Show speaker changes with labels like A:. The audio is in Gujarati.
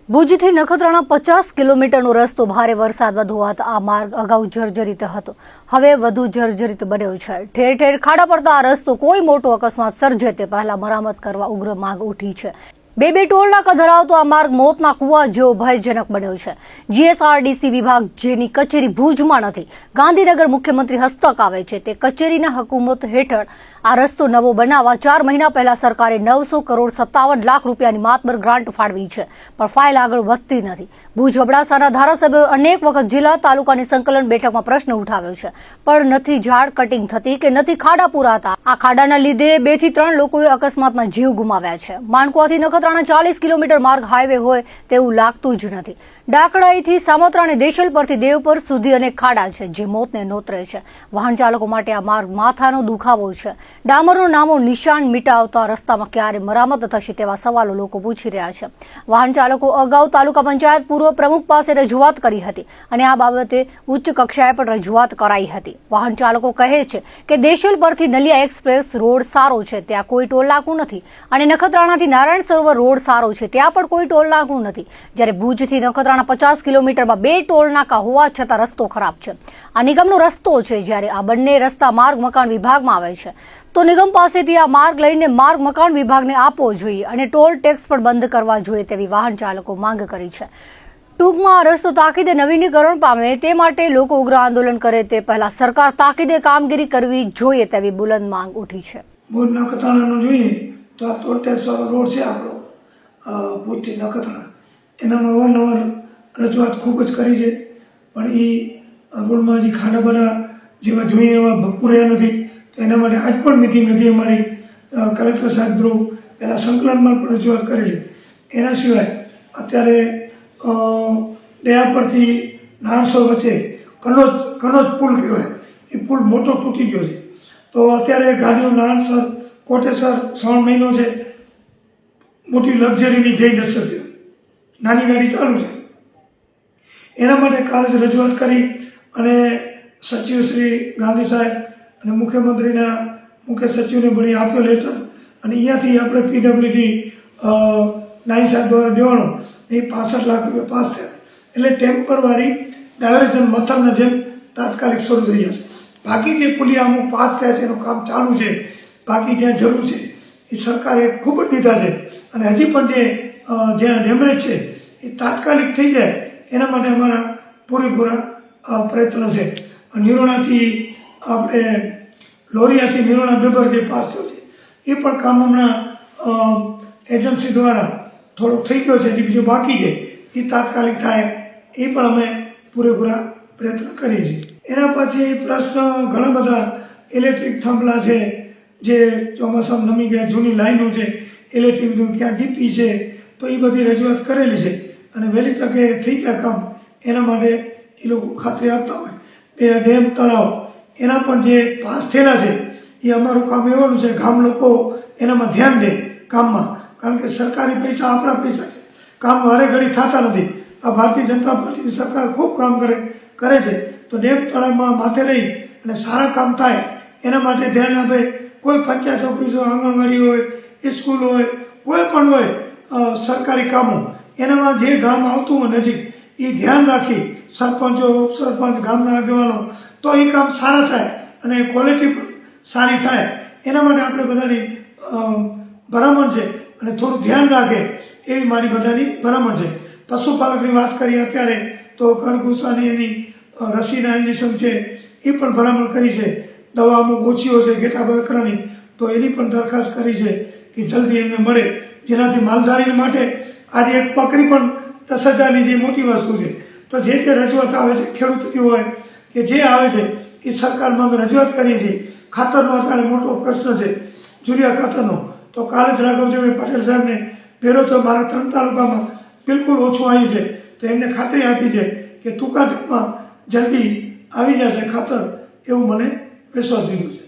A: ભુજથી નખત્રાણા 50 કિલોમીટરનો રસ્તો ભારે વરસાદ વધતા આ માર્ગ અગાઉ જર્જરિત હતો. હવે વધુ જર્જરિત બન્યો છે. ઠેર ઠેર ખાડા પડતા આ રસ્તો કોઈ મોટો અકસ્માત સર્જે તે પહેલા મરામત કરવા ઉગ્ર માંગ ઉઠી છે. બે ટોલ નાકા ધરાવતો આ માર્ગ મોતના કુવા જેવો ભયજનક બન્યો છે. જીએસઆરડીસી વિભાગ જેની કચેરી ભુજમાં નથી, ગાંધીનગર મુખ્યમંત્રી હસ્તક આવે છે, તે કચેરીના હુકુમત હેઠળ આ રસ્તો નવો બનાવવા 4 મહિના પહેલા સરકારે 957 લાખ રૂપિયાની માતબર ગ્રાન્ટ ફાળવી છે, પણ ફાઇલ આગળ વધતી નથી. ભુજ અબડાસાના ધારાસભ્યોએ અનેક વખત જિલ્લા તાલુકાની સંકલન બેઠકમાં પ્રશ્ન ઉઠાવ્યો છે, પણ નથી ઝાડ કટિંગ થતી કે નથી ખાડા પૂરાતા. આ ખાડાના લીધે 2 થી 3 લોકોએ અકસ્માતમાં જીવ ગુમાવ્યા છે. માનકુવાથી નખત્રાણા 40 કિલોમીટર માર્ગ હાઈવે હોય તેવું લાગતું જ નથી. ડાકડાઈથી સામોત્રા અને દેશલ પરથી દેવપર સુધી અનેક ખાડા છે, જે મોતને નોતરે છે. વાહન ચાલકો માટે આ માર્ગ માથાનો દુખાવો છે. ડામરનું નામો નિશાન મિટાવતા રસ્તામાં ક્યારે મરામત થશે તેવા સવાલો લોકો પૂછી રહ્યા છે. વાહન ચાલકો અગાઉ તાલુકા પંચાયત પૂર્વ પ્રમુખ પાસે રજૂઆત કરી હતી અને આ બાબતે ઉચ્ચ કક્ષાએ પણ રજૂઆત કરાઈ હતી. વાહન ચાલકો કહે છે કે દેશલ પરથી નલિયા એક્સપ્રેસ રોડ સારો છે, ત્યાં કોઈ ટોલ નાકું નથી, અને નખત્રાણાથી નારાયણ સરોવર રોડ સારો છે, ત્યાં પણ કોઈ ટોલ નાકું નથી. જ્યારે ભુજથી નખત્રાણા 50 કિલોમીટરમાં 2 ટોલ નાકા હોવા છતાં રસ્તો ખરાબ છે. આ નિગમનો રસ્તો છે. જ્યારે આ બંને રસ્તા માર્ગ મકાન વિભાગમાં આવે છે, તો નિગમ પાસેથી આ માર્ગ લઈને માર્ગ મકાન વિભાગને આપવો જોઈએ અને ટોલ ટેક્સ પણ બંધ કરવા જોઈએ તેવી વાહન ચાલકો માંગ કરી છે. ટૂંકમાં આ રસ્તો તાકીદે નવીનીકરણ પામે તે માટે લોકો ઉગ્ર આંદોલન કરે તે પહેલા સરકાર તાકીદે કામગીરી કરવી જોઈએ તેવી બુલંદ માંગ ઉઠી છે.
B: ભુજ નખત્રાણાનો જોઈએ તો આ ટોલ ટેક્સ વાળો રોડ છે આપણો ભુજથી નખત્રાણા, એનામાં અવારનવાર રજૂઆત ખૂબ જ કરી છે, પણ એ રોડમાં હજી ખાડા બધા જેવા જોઈએ એવા પૂર્યા નથી. તો એના માટે આજ પણ મિટિંગ હતી અમારી કલેક્ટર સાહેબ થ્રુ, પહેલાં સંકલનમાં પણ રજૂઆત કરેલી. એના સિવાય અત્યારે દયા પરથી નાણસર વચ્ચે કનોજ પુલ કહેવાય, એ પુલ મોટો તૂટી ગયો છે. તો અત્યારે ગાડીઓ નાણસર કોટેસર 3 મહિનો છે, મોટી લક્ઝરીની જઈ નથી શકતી, નાની ગાડી ચાલુ છે. એના માટે કાલે જ રજૂઆત કરી અને સચિવ શ્રી ગાંધી સાહેબ અને મુખ્યમંત્રીના મુખ્ય સચિવને પણ આપ્યો લેટર, અને અહીંયાથી આપણે પીડબ્લ્યુડી નાઈ સાહેબ દ્વારા દેવાનો એ 65 લાખ રૂપિયા પાસ થયા. એટલે ટેમ્પરરી ડાયવર્ઝન મથરના જેમ તાત્કાલિક શરૂ થઈ જશે. બાકી જે પુલિયા અમુક પાસ થયા છે એનું કામ ચાલુ છે. બાકી જ્યાં જરૂર છે એ સરકારે ખૂબ જ દીધા છે, અને હજી પણ જ્યાં ડેમેજ છે એ તાત્કાલિક થઈ જાય એના માટે અમારા પૂરેપૂરા પ્રયત્નો છે. નિરોણાથી આપણે લોરિયાથી નિરોણા બેબર જે પાસ થયો છે એ પણ કામ હમણાં એજન્સી દ્વારા થોડોક થઈ ગયો છે, જે બીજો બાકી છે એ તાત્કાલિક થાય એ પણ અમે પૂરેપૂરા પ્રયત્ન કરીએ છીએ. એના પછી પ્રશ્ન ઘણા બધા ઇલેક્ટ્રિક થાંભલા છે જે ચોમાસામાં નમી ગયા, જૂની લાઈનો છે, ઇલેક્ટ્રિકનું ક્યાં ડીપી છે, તો એ બધી રજૂઆત કરેલી છે, અને વહેલી તકે થઈ ગયા કામ એના માટે એ લોકો ખાતરી આપતા હોય. ડેમ તળાવ એના પણ જે પાસ થયેલા છે એ અમારું કામ એવાનું છે, ગામ લોકો એનામાં ધ્યાન દે કામમાં, કારણ કે સરકારી પૈસા આપણા પૈસા છે, કામ વારે ઘડી થતા નથી. આ ભારતીય જનતા પાર્ટીની સરકાર ખૂબ કામ કરે છે, તો ડેમ તળાવમાં માથે રહી અને સારા કામ થાય એના માટે ધ્યાન આપે. કોઈ પંચાયત ઓફિસ હોય, આંગણવાડી હોય, સ્કૂલ હોય, કોઈ પણ હોય સરકારી કામો, એનામાં જે ગામ આવતું હોય નજીક એ ધ્યાન રાખી સરપંચો, ઉપસરપંચ, ગામના આગેવાનો, તો એ કામ સારા થાય અને ક્વોલિટી પણ સારી થાય. એના માટે આપણે બધાની ભલામણ છે અને થોડું ધ્યાન રાખે એવી મારી બધાની ભલામણ છે. પશુપાલકની વાત કરીએ અત્યારે તો કણકુસાની એની રસીના ઇન્જેક્શન છે એ પણ ભલામણ કરી છે. દવા અમુક ઓછીઓ છે ઘેટા બકરાની, તો એની પણ દરખાસ્ત કરી છે કે જલ્દી એમને મળે, જેનાથી માલધારી માટે આજે એક બકરી પણ 10,000ની જે મોટી વસ્તુ છે. તો જે તે રજૂઆત આવે છે ખેડૂતની હોય કે જે આવે છે એ સરકારમાં અમે રજૂઆત કરીએ છીએ. ખાતરનો અત્યારે મોટો પ્રશ્ન છે, યુરિયા ખાતરનો, તો કાલે જ રાઘવજીભાઈ પટેલ સાહેબને પહેરો તો મારા 3 તાલુકામાં બિલકુલ ઓછું આવ્યું છે, તો એમને ખાતરી આપી છે કે ટૂંકા ટાઈમમાં જલ્દી આવી જશે ખાતર, એવું મને વિશ્વાસ દીધો છે.